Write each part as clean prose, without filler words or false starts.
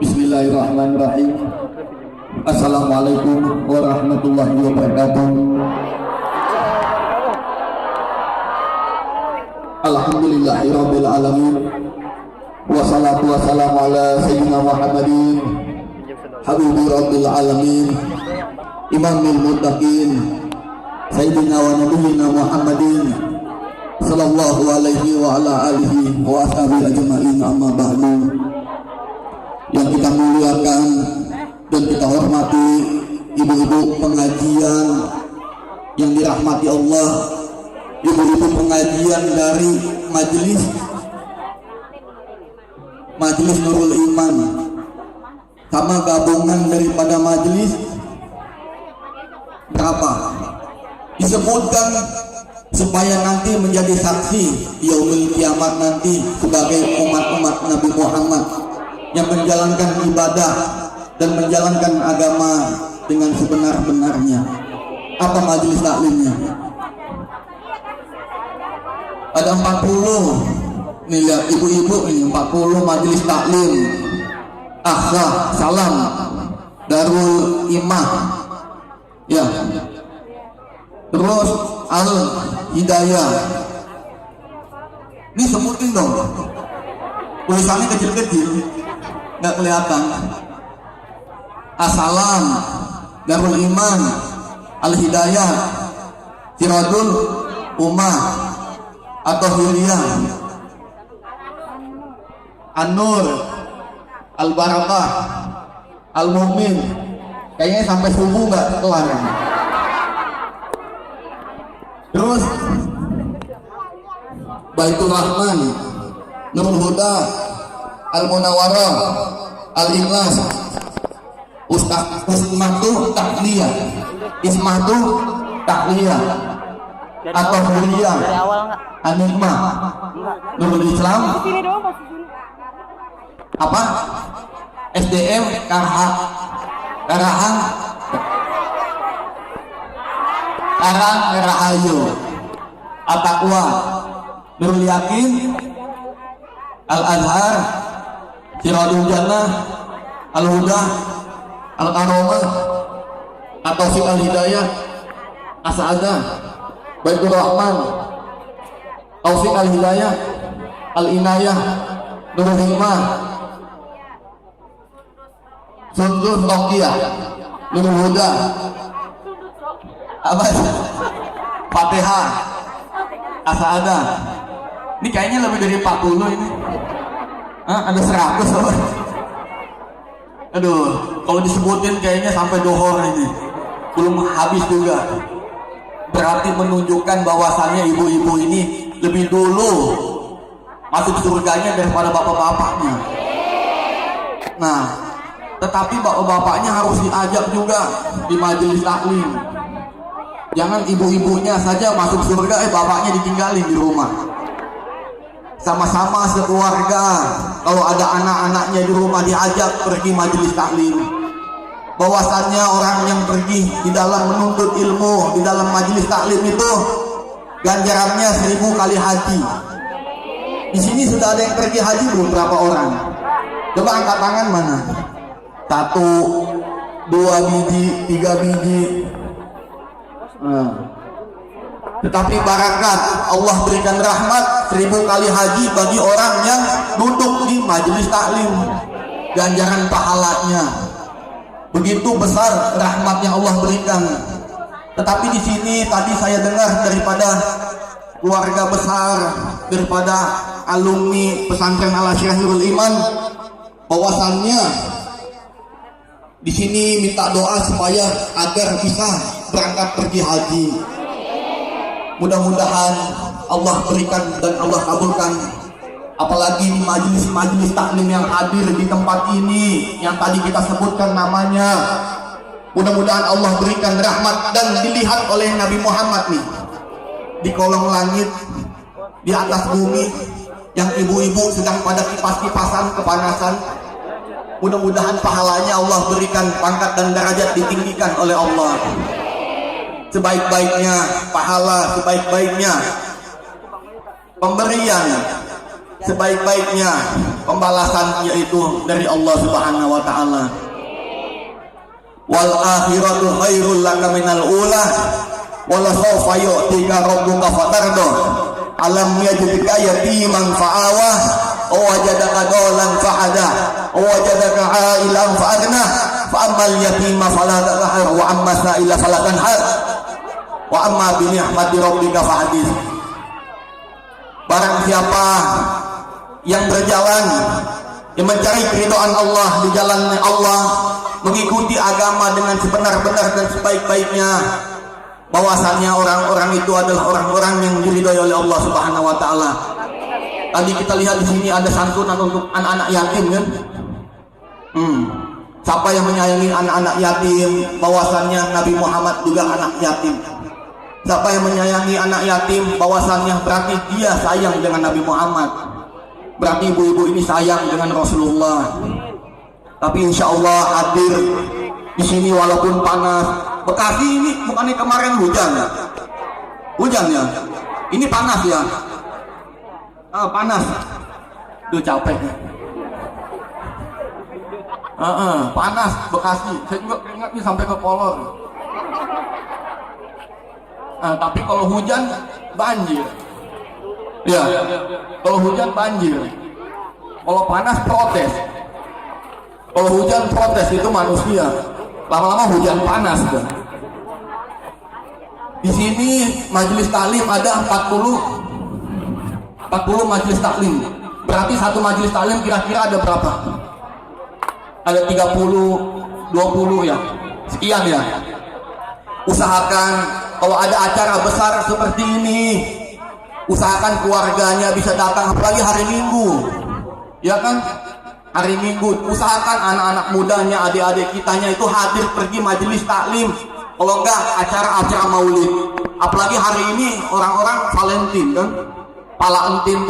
Bismillahirrahmanirrahim. Assalamualaikum warahmatullahi wabarakatuh. Alhamdulillahirabbil alamin. Wassalatu wassalamu ala sayyidina Muhammadin habibir rabbil alamin, imamil muttaqin, sayyidina wa nabiyina Muhammadin sallallahu alaihi wa ala alihi wa ashabihi ajma'in, amma ba'du. Yang kita muliakan dan kita hormati ibu-ibu pengajian yang dirahmati Allah, ibu-ibu pengajian dari Majelis Nurul Iman, sama gabungan daripada majelis berapa disebutkan supaya nanti menjadi saksi yaumil kiamat nanti sebagai umat-umat Nabi Muhammad yang menjalankan ibadah dan menjalankan agama dengan sebenar-benarnya. Apa majelis taklimnya? Ada 40 nih, lihat ibu-ibu ini, 40 majelis taklim Akhsa Salam Darul Imah ya, terus Al Hidayah. Ini sebutin dong, tulisannya kecil-kecil nggak kelihatan. As-Salam Darul Iman, Al Hidayah, Siradul Ummah atau Hiliyah, An-Nur, Al Barakah, Al Mu'min. Kayaknya sampai subuh nggak kelar. Terus Baitul Rahman, Nurul Huda, Al Munawwarah, Al Ikhlas, Ismatu Takliyah, Ismatu Takliyah atau Huliyah, An-Nikmah, Nurul Islam, apa? SDM Karahang Rahayu, At-Taqwa, Nurul Yakin, Al-Azhar, Siradul Jannah, Al-Huda, Al-Karomah, atau Al Hidayah, As-Sa'adah, Baitul Rahman, Taufik Al Hidayah, Al Inayah, Nurul Hikmah, Sundus Tokiyah, Nurul Huda, apa? Fatihah, As-Sa'adah. Ini kayaknya lebih dari 40 ini. Ada 100 loh. Aduh, kalau disebutin kayaknya sampai dohor ini. Belum habis juga. Berarti menunjukkan bahwasannya ibu-ibu ini lebih dulu masuk surganya daripada bapak-bapaknya. Nah, tetapi bapak-bapaknya harus diajak juga di majelis taklim. Jangan ibu-ibunya saja masuk surga, bapaknya ditinggalin di rumah. Sama-sama sekeluarga, kalau ada anak-anaknya di rumah diajak pergi majelis taklim. Bahwasannya orang yang pergi di dalam menuntut ilmu di dalam majelis taklim itu ganjarannya 1000 kali haji. Di sini sudah ada yang pergi haji belum? Berapa orang? Coba angkat tangan mana? 1, 2 biji, 3 biji. Tetapi barakat Allah berikan rahmat 1000 kali haji bagi orang yang duduk di majelis taklim. Ganjaran pahalanya begitu besar rahmat yang Allah berikan. Tetapi di sini tadi saya dengar daripada keluarga besar, daripada alumni pesantren Al-Asyirah Nurul Iman, bahwasannya di sini minta doa supaya agar bisa berangkat pergi haji. Mudah-mudahan Allah berikan dan Allah kabulkan. Apalagi di majelis-majelis taklim yang hadir di tempat ini yang tadi kita sebutkan namanya, mudah-mudahan Allah berikan rahmat dan dilihat oleh Nabi Muhammad nih. di kolong langit, di atas bumi, yang ibu-ibu sedang pada kipas-kipasan kepanasan. Mudah-mudahan pahalanya Allah berikan, pangkat dan derajat ditinggikan oleh Allah. Sebaik-baiknya pahala, sebaik-baiknya pemberian, sebaik-baiknya pembalasan, yaitu dari Allah Subhanahu wa taala. Wal akhiratu khairul laka minal ula wala sawfa yu'tika rabbuka fatarda. Alam yajidka yatiman fa'awa wa wajadaka dhalan fahada wa wajadaka 'ailan fa'agna fa ammal yatima fala taqhar wa amma sa'ila fala tanhar wa amma bi ni'mati rabbika fahdits. Barang siapa yang berjalan, yang mencari keridhaan Allah, di jalan Allah, mengikuti agama dengan sebenar-benar dan sebaik-baiknya, bahwasannya orang-orang itu adalah orang-orang yang diridhoi oleh Allah Subhanahu wa taala. Tadi kita lihat di sini ada santunan untuk anak-anak yatim kan? Siapa yang menyayangi anak-anak yatim, bahwasannya Nabi Muhammad juga anak yatim. Siapa yang menyayangi anak yatim, bahwasannya berarti dia sayang dengan Nabi Muhammad. Berarti ibu-ibu ini sayang dengan Rasulullah. Tapi insya Allah hadir di sini walaupun panas. Bekasi ini bukannya kemarin hujan ya? Hujan ya? Ini panas ya? Panas. Duh capek. Panas Bekasi. Saya juga keringatnya sampai ke kolor. Tapi kalau hujan banjir. Ya, kalau hujan banjir. Kalau panas protes. Kalau hujan protes itu manusia. Lama-lama hujan panas kan. Di sini majelis taklim ada 40 majelis taklim. Berarti satu majelis taklim kira-kira ada berapa? Ada 30, 20 ya. Sekian ya. Usahakan kalau ada acara besar seperti ini, usahakan keluarganya bisa datang, apalagi hari Minggu. Ya kan? Hari Minggu, usahakan anak-anak mudanya, adik-adik kitanya itu hadir pergi majelis taklim. Kalau enggak acara-acara maulid. Apalagi hari ini orang-orang Valentine kan? Pala entin.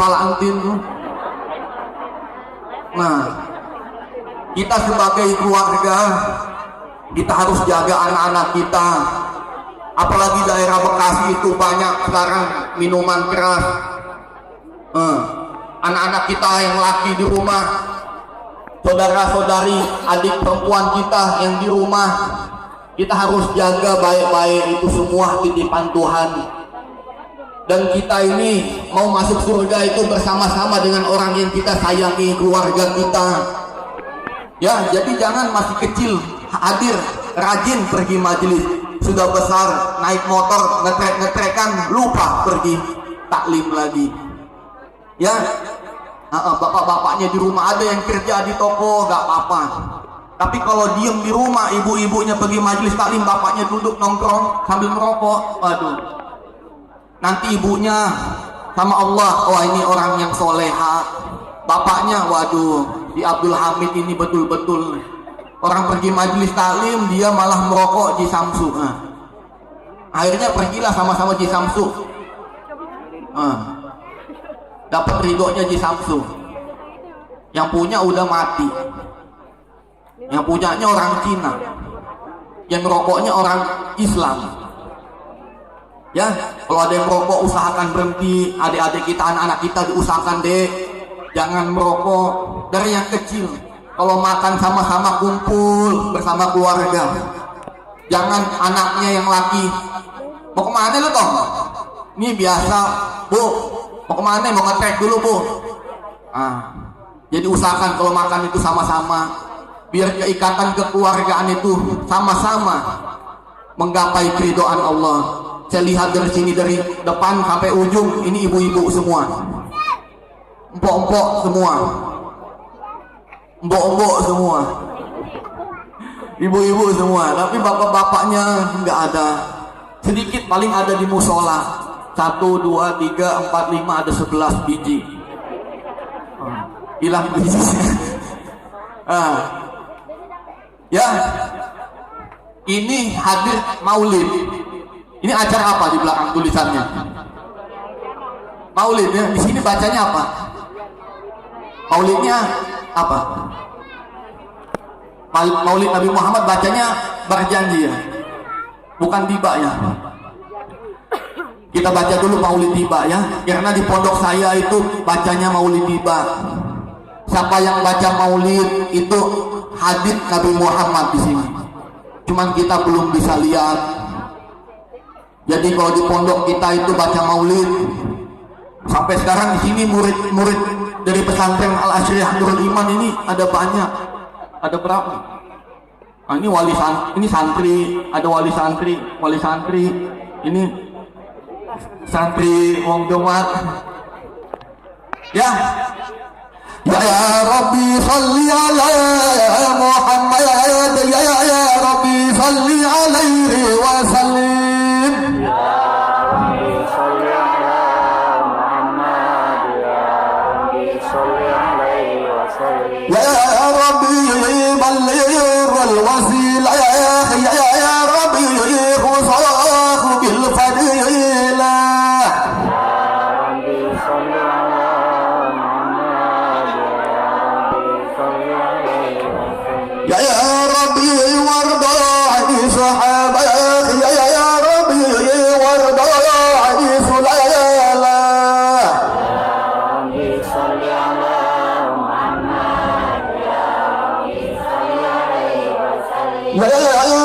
Nah, kita sebagai keluarga, kita harus jaga anak-anak kita. Apalagi daerah Bekasi itu banyak sekarang minuman keras. Anak-anak kita yang laki di rumah, saudara-saudari, adik perempuan kita yang di rumah, kita harus jaga baik-baik. Itu semua titipan Tuhan. Dan kita ini mau masuk surga itu bersama-sama dengan orang yang kita sayangi, keluarga kita. Ya, jadi jangan masih kecil hadir, rajin pergi majelis. Sudah besar naik motor ngetrek-ngetrekan, lupa pergi taklim lagi. Ya, bapak-bapaknya di rumah ada yang kerja di toko, gak apa-apa. Tapi kalau diem di rumah, ibu-ibunya pergi majelis taklim, bapaknya duduk nongkrong sambil merokok, waduh. Nanti ibunya sama Allah, wah ini orang yang soleha. Bapaknya, waduh, di Abdul Hamid ini betul-betul orang pergi majelis taklim, dia malah merokok di Samsu. Akhirnya pergilah sama-sama di Samsu. Dapat ridhonya di Samsu. Yang punya udah mati. Yang punyanya orang Cina. Yang rokoknya orang Islam. Ya, kalau ada yang merokok usahakan berhenti. Adik-adik kita, anak-anak kita diusahakan deh, jangan merokok dari yang kecil. Kalau makan sama-sama kumpul bersama keluarga. Jangan anaknya yang laki, mau kemana lu toh? Ini biasa, Bu. Mau kemana? Mau ngetrek dulu, Bu. Jadi usahakan kalau makan itu sama-sama, biar keikatan kekeluargaan itu sama-sama menggapai keridhaan Allah. Saya lihat dari sini, dari depan sampai ujung, ini ibu-ibu semua, empok-empok semua, mbok-mbok semua, ibu-ibu semua. Tapi bapak-bapaknya nggak ada. Sedikit paling ada di musola. 1, 2, 3, 4, 5, ada 11 biji. Hilang bijinya. Ya, ini hadir maulid. Ini acara apa di belakang tulisannya? Maulid ya. Di sini bacanya apa? Maulidnya apa? Maulid Nabi Muhammad bacanya berjanji ya, bukan tiba ya. Kita baca dulu maulid tiba ya, karena di pondok saya itu bacanya maulid tiba. Siapa yang baca maulid itu hadits Nabi Muhammad di sini. Cuman kita belum bisa lihat. Jadi kalau di pondok kita itu baca maulid, sampai sekarang di sini murid-murid dari pesantren Al Asyriyah Nurul Iman ini ada banyak. Ada berapa? Nah, ini santri, ada wali santri, ini santri wong Jomat. Ya. Ya Rabbi salli ala Muhammad, ya Rabbi salli alaihi wa sallim. Ya Rabbi balligh al-wasila, ya Rabbi khusakh bil fadila. Ya Rabbi warda an sahabah, ya Rabbi warda an sulala. Ya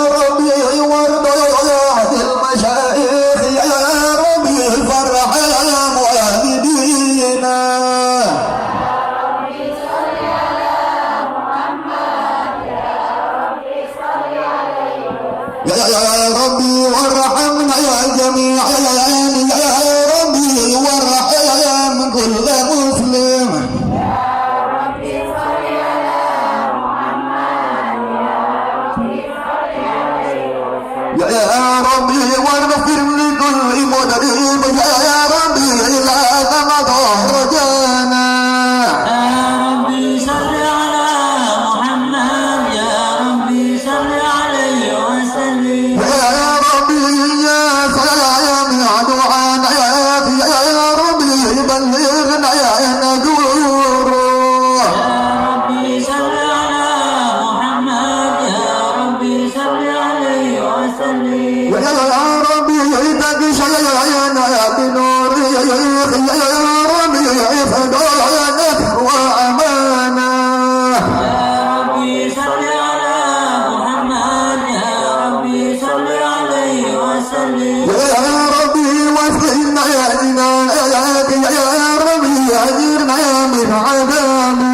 Rabbi warda anil masyayikh, ya Rabbi farham walidina. Ya Rabbi warhamna ya jami'an, ya Rabbi warham kull muslim. Ya Rabbi waghfir li kulli mudrim, ya Rabbi la taqdah rajana. Ya Rabbi salli ala Muhammad, ya Rabbi salli alaihi wa sallim. Ya Rabbi ya salam ya du'ana, ya Rabbi ballighna ya nadur. Ya Rabbi salli ala Muhammad, ya Rabbi salli alaihi wa sallim. Ya Rabbi takshayana binur, ya Rabbi fadana wa amana. Ya Rabbi salli ala Muhammad, ya Rabbi salli alaihi wa sallim. Ya Rabbi wasqina ya jinayati, ya Rabbi ajirna min adami.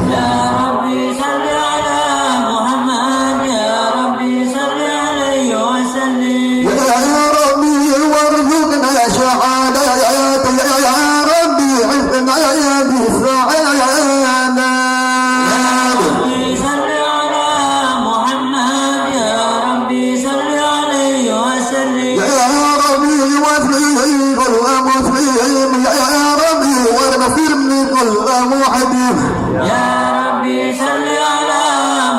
Ya Rabbi salli ala Muhammad, ya Rabbi salli alaihi wa sallim. Ya Rabbi warzuqna shahadati, ya Rabbi izna ya bisa'ana. Rabbi salli ala Muhammad, ya Rabbi salli alaihi wa sallim. Ya Rabbi wasli kull muslim, ya Rabbi waghfir li kull muhdim. Ya Rabbi salli ala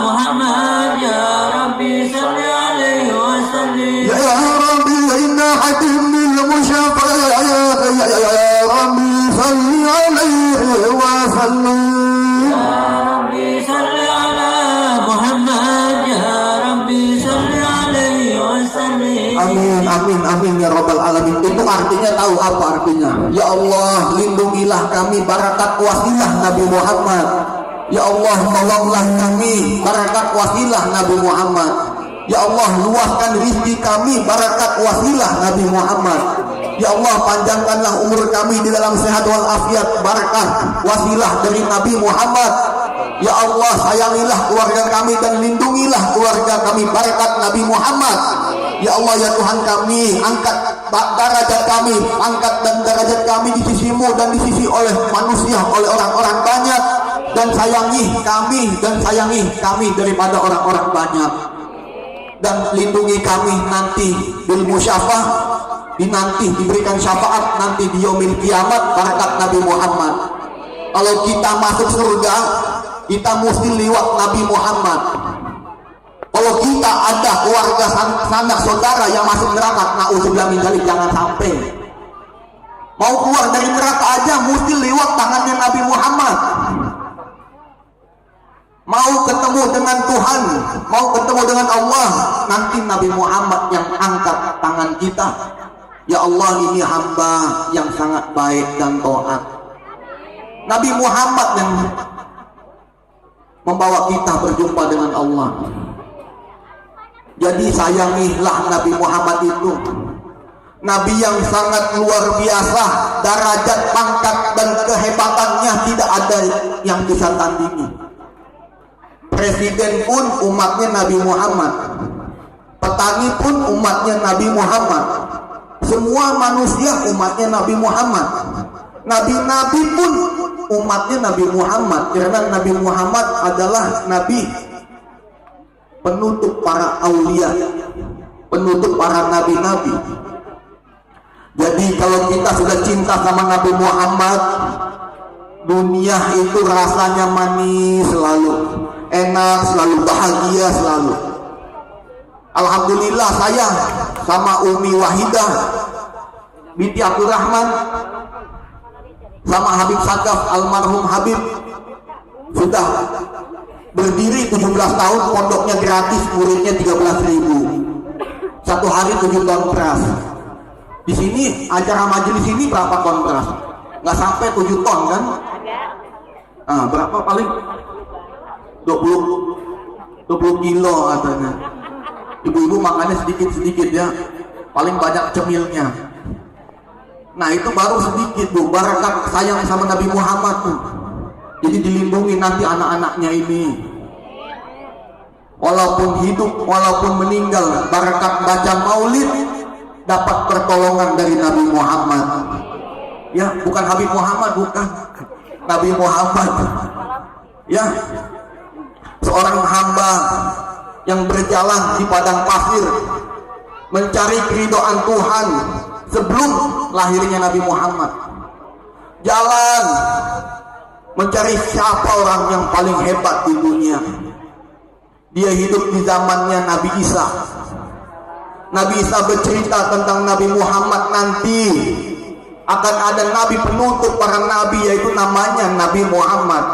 Muhammad, ya Rabbi salli alaihi wa sallim. Ya Rabbi inna hatim lil mushafa'at, ya Rabbi salli alaihi wa sallim. Ya Rabbi salli ala Muhammad, ya Rabbi salli alaihi wa sallim. Amin, amin, amin ya Rabbal Alamin. Itu artinya tahu apa artinya? Ya Allah, lindungilah kami barakat wasilah Nabi Muhammad. Ya Allah, tolonglah kami barakat wasilah Nabi Muhammad. Ya Allah, luaskan rizki kami barakat wasilah Nabi Muhammad. Ya Allah, panjangkanlah umur kami di dalam sehat wal afiat barakat wasilah dari Nabi Muhammad. Ya Allah, sayangilah keluarga kami dan lindungilah keluarga kami barakat Nabi Muhammad. Ya Allah, ya Tuhan kami, angkat derajat kami, angkat dan derajat kami di sisimu dan di sisi oleh manusia, oleh orang-orang banyak, dan sayangi kami daripada orang-orang banyak, dan lindungi kami nanti bil musyafah, nanti diberikan syafaat nanti di yaumil kiamat barakat Nabi Muhammad. Kalau kita masuk surga, kita mesti liwat Nabi Muhammad. Kalau kita ada keluarga sanak saudara yang masuk neraka, naudzubillah min dzalik, jangan sampai. Mau keluar dari neraka aja mesti lewat tangannya Nabi Muhammad. Mau ketemu dengan Tuhan, mau ketemu dengan Allah, nanti Nabi Muhammad yang angkat tangan kita. Ya Allah, ini hamba yang sangat baik dan taat. Nabi Muhammad yang membawa kita berjumpa dengan Allah. Jadi sayangilah Nabi Muhammad itu. Nabi yang sangat luar biasa, derajat, pangkat dan kehebatannya tidak ada yang bisa tandingi. Presiden pun umatnya Nabi Muhammad, petani pun umatnya Nabi Muhammad, semua manusia umatnya Nabi Muhammad, nabi-nabi pun umatnya Nabi Muhammad, karena Nabi Muhammad adalah nabi penutup para aulia, penutup para nabi-nabi. Jadi kalau kita sudah cinta sama Nabi Muhammad, dunia itu rasanya manis selalu, enak selalu, bahagia selalu. Alhamdulillah saya sama Umi Wahidah binti Abdul Rahman, sama Habib Sakaf, almarhum Habib, sudah berdiri 17 tahun, pondoknya gratis, muridnya 13.000, satu hari 7 ton beras. Di sini acara majelis ini berapa ton beras? Nggak sampai 7 ton kan? Berapa paling? 20 kilo katanya. Ibu-ibu makannya sedikit-sedikit ya, paling banyak cemilnya. Nah itu baru sedikit Bu, barakat sayang sama Nabi Muhammad tuh. Jadi dilindungi nanti anak-anaknya ini. Walaupun hidup, walaupun meninggal, barakat baca maulid dapat pertolongan dari Nabi Muhammad. Ya, bukan Habib Muhammad, bukan. Nabi Muhammad. Ya, seorang hamba yang berjalan di padang pasir mencari keridhaan Tuhan sebelum lahirnya Nabi Muhammad. Jalan mencari siapa orang yang paling hebat di dunia. Dia hidup di zamannya Nabi Isa. Nabi Isa bercerita tentang Nabi Muhammad nanti akan ada nabi penutup para nabi, yaitu namanya Nabi Muhammad.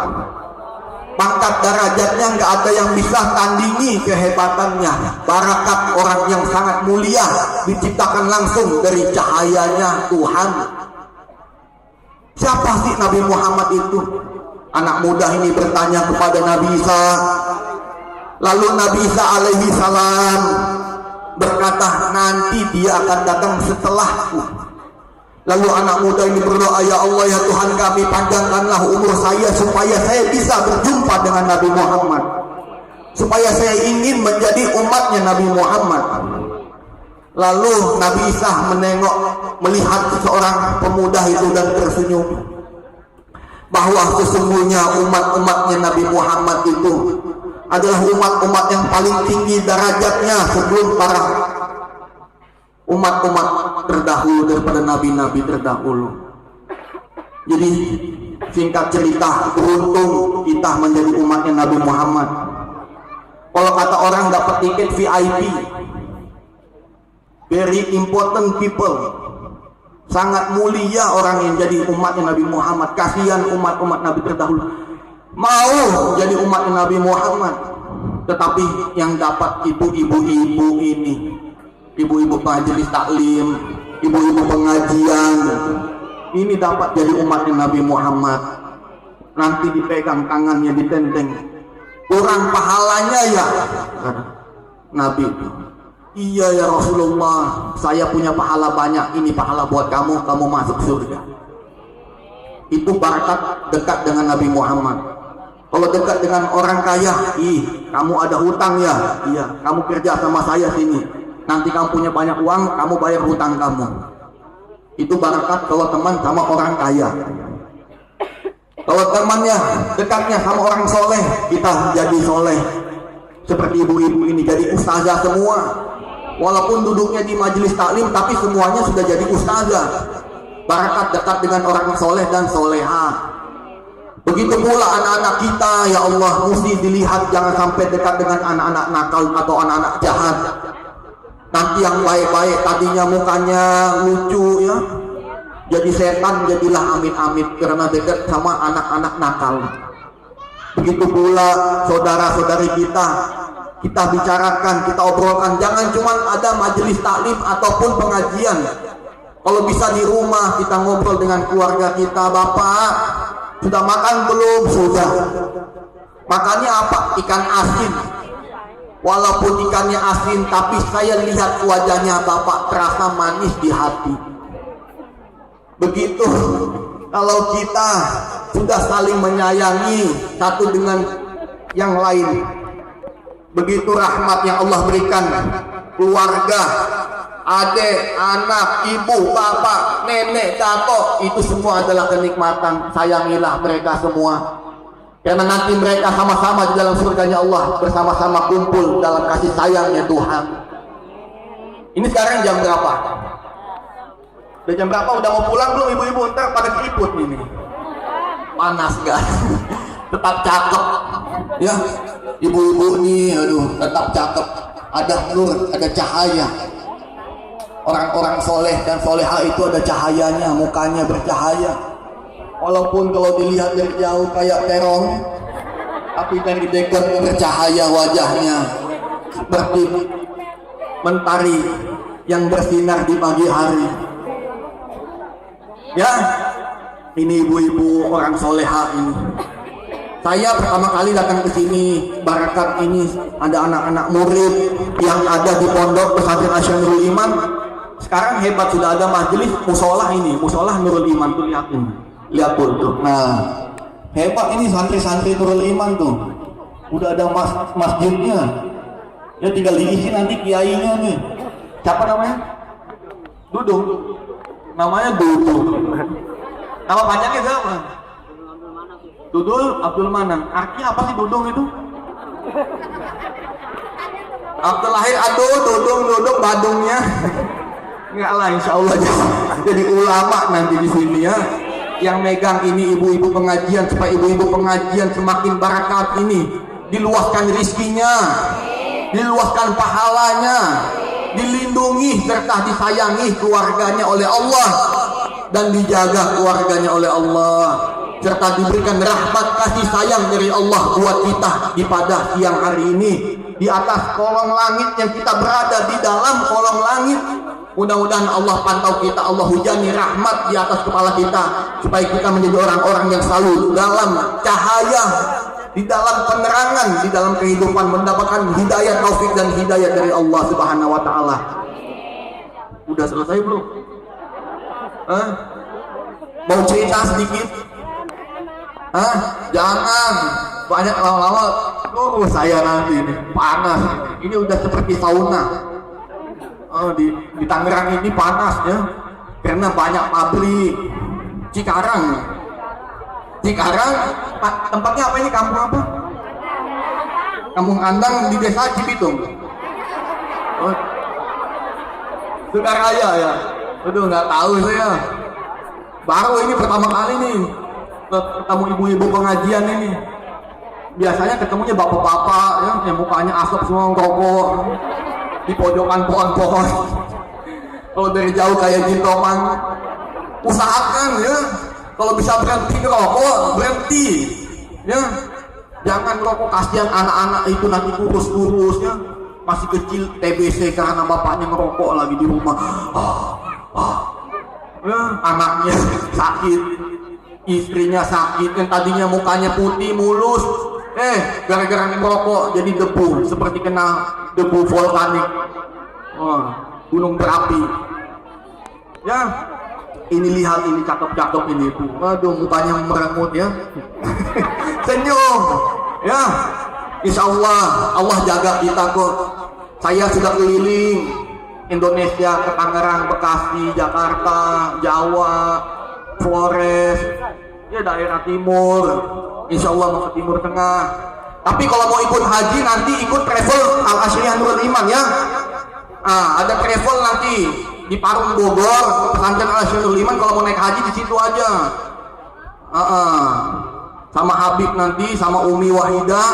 Pangkat derajatnya nggak ada yang bisa tandingi kehebatannya. Barakat orang yang sangat mulia, diciptakan langsung dari cahayanya Tuhan. Siapa sih Nabi Muhammad itu? Anak muda ini bertanya kepada Nabi Isa. Lalu Nabi Isa alaihi salam berkata, nanti dia akan datang setelahku. Lalu anak muda ini berdoa, ya Allah ya Tuhan kami, panjangkanlah umur saya supaya saya bisa berjumpa dengan Nabi Muhammad, supaya saya ingin menjadi umatnya Nabi Muhammad. Lalu Nabi Isa menengok, melihat seorang pemuda itu dan tersenyum, bahwa sesungguhnya umat-umatnya Nabi Muhammad itu adalah umat-umat yang paling tinggi derajatnya sebelum para umat-umat terdahulu daripada nabi-nabi terdahulu. Jadi singkat cerita, beruntung kita menjadi umatnya Nabi Muhammad. Kalau kata orang dapat tiket VIP, very important people, sangat mulia orang yang jadi umatnya Nabi Muhammad. Kasihan umat-umat Nabi terdahulu mau jadi umatnya Nabi Muhammad, tetapi yang dapat itu ibu-ibu ini, ibu-ibu majelis taklim, ibu-ibu pengajian, ini dapat jadi umatnya Nabi Muhammad. Nanti dipegang tangannya, ditenteng, kurang pahalanya ya Nabi. Iya ya Rasulullah, saya punya pahala banyak, ini pahala buat kamu, kamu masuk surga. Itu barakat dekat dengan Nabi Muhammad. Kalau dekat dengan orang kaya, kamu ada hutang ya, iya, kamu kerja sama saya sini, nanti kamu punya banyak uang, kamu bayar hutang kamu. Itu barakat kalau teman sama orang kaya. Kalau temannya dekatnya sama orang soleh, kita jadi soleh. Seperti ibu-ibu ini jadi ustazah semua. Walaupun duduknya di majelis taklim, tapi semuanya sudah jadi ustazah. Barakat dekat dengan orang soleh dan soleha. Begitu pula anak-anak kita, ya Allah, mesti dilihat, jangan sampai dekat dengan anak-anak nakal atau anak-anak jahat. Nanti yang baik-baik tadinya mukanya lucu ya, jadi setan, jadilah amit-amit karena dekat sama anak-anak nakal. Begitu pula saudara-saudari kita bicarakan, kita obrolkan, jangan cuma ada majelis taklim ataupun pengajian. Kalau bisa di rumah kita ngobrol dengan keluarga kita. Bapak, sudah makan belum? Sudah. Makannya apa? Ikan asin. Walaupun ikannya asin, tapi saya lihat wajahnya Bapak terasa manis di hati. Begitu kalau kita sudah saling menyayangi satu dengan yang lain, begitu rahmat yang Allah berikan, keluarga, adik, anak, ibu, bapak, nenek, dato, itu semua adalah kenikmatan. Sayangilah mereka semua, karena nanti mereka sama-sama di dalam surganya Allah, bersama-sama kumpul dalam kasih sayangnya Tuhan. Ini sekarang jam berapa? Udah jam berapa? Udah mau pulang belum ibu-ibu? Ntar pada keriput ini. Panas gak? Tetap cakep ya ibu-ibu nih, aduh tetap cakep, ada nur, ada cahaya. Orang-orang soleh dan soleha itu ada cahayanya, mukanya bercahaya. Walaupun kalau dilihat dari jauh kayak terong, tapi dari dekat bercahaya wajahnya seperti mentari yang bersinar di pagi hari. Ya, ini ibu-ibu orang soleha ini. Saya pertama kali datang ke sini, barakat ini ada anak-anak murid yang ada di pondok pesantren Nurul Iman. Sekarang hebat, sudah ada majelis musola ini, musola Nurul Iman tuh, lihat tuh. Nah, hebat ini santri-santri Nurul Iman tuh. Udah ada masjidnya. Ya tinggal diisi nanti kiainya nih. Siapa namanya? Dudung. Namanya Dudung. Nama panjangnya siapa? Dudul Abdul Manan. Artinya apa sih Dudung itu? Abdul Lahir, aduh Dudung Badungnya. Enggak lah, insya Allah jadi ulama nanti di sini ya. Yang megang ini ibu-ibu pengajian, supaya ibu-ibu pengajian semakin barakat ini, diluaskan rizkinya, diluaskan pahalanya, dilindungi serta disayangi keluarganya oleh Allah, dan dijaga keluarganya oleh Allah, serta diberikan rahmat kasih sayang dari Allah buat kita di pada siang hari ini, di atas kolong langit yang kita berada, di dalam kolong langit. Mudah-mudahan Allah pantau kita, Allah hujani rahmat di atas kepala kita, supaya kita menjadi orang-orang yang selalu dalam cahaya, di dalam penerangan, di dalam kehidupan, mendapatkan hidayah, taufik dan hidayah dari Allah Subhanahu wa taala. Udah selesai belum? Mau cerita sedikit? Jangan banyak lama-lama. Saya nanti ini panas. Ini udah seperti sauna. Di Tangerang ini panas ya, karena banyak pabrik. Cikarang, tempatnya apa ini? Kampung apa? Kampung Andang di desa Cibitung. Sukaraya ya. Aduh, nggak tahu saya. Baru ini pertama kali nih ketemu ibu-ibu pengajian ini. Biasanya ketemunya bapak-bapak ya, yang mukanya asap semua ngerokok di pojokan pohon-pohon. Kalau dari jauh kayak Jintomang, usahakan ya, kalau bisa berhenti ngerokok, berhenti ya. Jangan ngerokok, kasihan anak-anak itu nanti kurus-kurus ya, masih kecil TBC karena bapaknya ngerokok lagi di rumah. Ya, anaknya sakit, istrinya sakit, yang tadinya mukanya putih mulus, gara-gara ngerokok jadi debu, seperti kena debu vulkanik, gunung berapi. Ya, ini lihat ini cakep-cakep ini tuh, aduh mukanya merengut ya. Senyum ya, insya Allah jaga kita kok. Saya sudah keliling Indonesia, ke Tangerang, Bekasi, Jakarta, Jawa, Flores, ya daerah timur, insya Allah mau ke timur tengah. Tapi kalau mau ikut haji nanti ikut travel Al Asyriyah Nurul Iman ya. Ada travel nanti di Parung Bogor, pesantren Al Asyriyah Nurul Iman. Kalau mau naik haji di situ aja. Sama Habib nanti, sama Umi Wahida,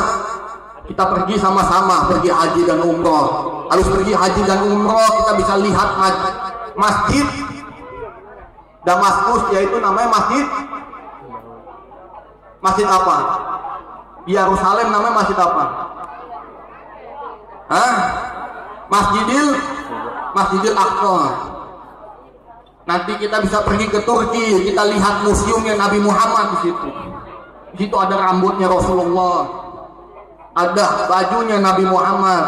kita pergi sama-sama, pergi haji dan umroh. Harus pergi haji dan umroh, kita bisa lihat masjid Damaskus, yaitu namanya masjid apa? Di Yerusalem namanya masjid apa? Masjidil Aqsa. Nanti kita bisa pergi ke Turki, kita lihat museumnya Nabi Muhammad di situ. Di situ ada rambutnya Rasulullah, ada bajunya Nabi Muhammad,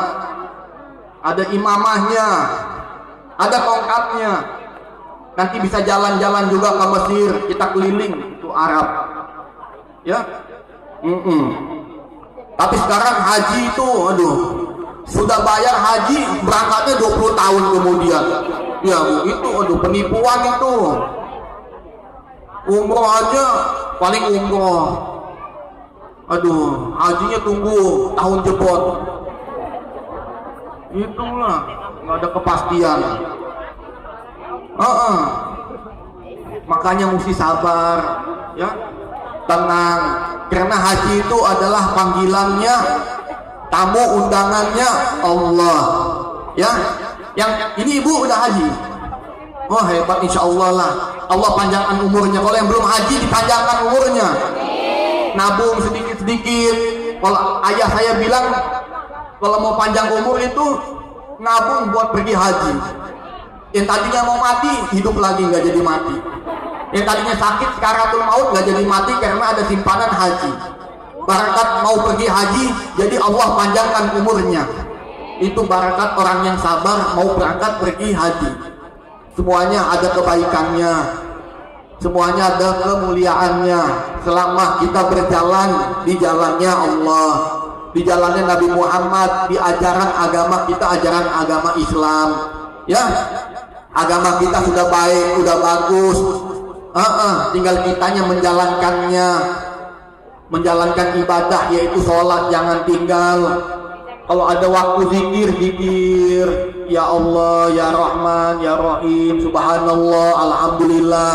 ada imamahnya, ada tongkatnya. Nanti bisa jalan-jalan juga ke Mesir, kita keliling itu Arab, ya. Tapi sekarang haji itu, sudah bayar haji, berangkatnya 20 tahun kemudian. Ya Bu, itu penipuan itu. Umroh aja paling umroh. Hajinya tunggu tahun jebot. Itulah, nggak ada kepastian. Makanya mesti sabar, ya, tenang. Karena haji itu adalah panggilannya, tamu undangannya Allah, ya. Yang ini ibu udah haji, oh hebat, insya Allah lah. Allah panjangkan umurnya. Kalau yang belum haji dipanjangkan umurnya. Nabung sedikit-sedikit. Kalau ayah saya bilang, kalau mau panjang umur itu nabung buat pergi haji. Yang tadinya mau mati, hidup lagi nggak jadi mati. Yang tadinya sakit, sakaratul maut, nggak jadi mati karena ada simpanan haji. Barakat mau pergi haji, jadi Allah panjangkan umurnya. Itu barakat orang yang sabar mau berangkat pergi haji. Semuanya ada kebaikannya, semuanya ada kemuliaannya selama kita berjalan di jalannya Allah, di jalannya Nabi Muhammad, di ajaran agama kita, ajaran agama Islam, ya. Agama kita sudah baik, sudah bagus, tinggal kitanya menjalankan ibadah, yaitu sholat jangan tinggal. Kalau ada waktu zikir, ya Allah, ya Rahman, ya Rahim, subhanallah, alhamdulillah.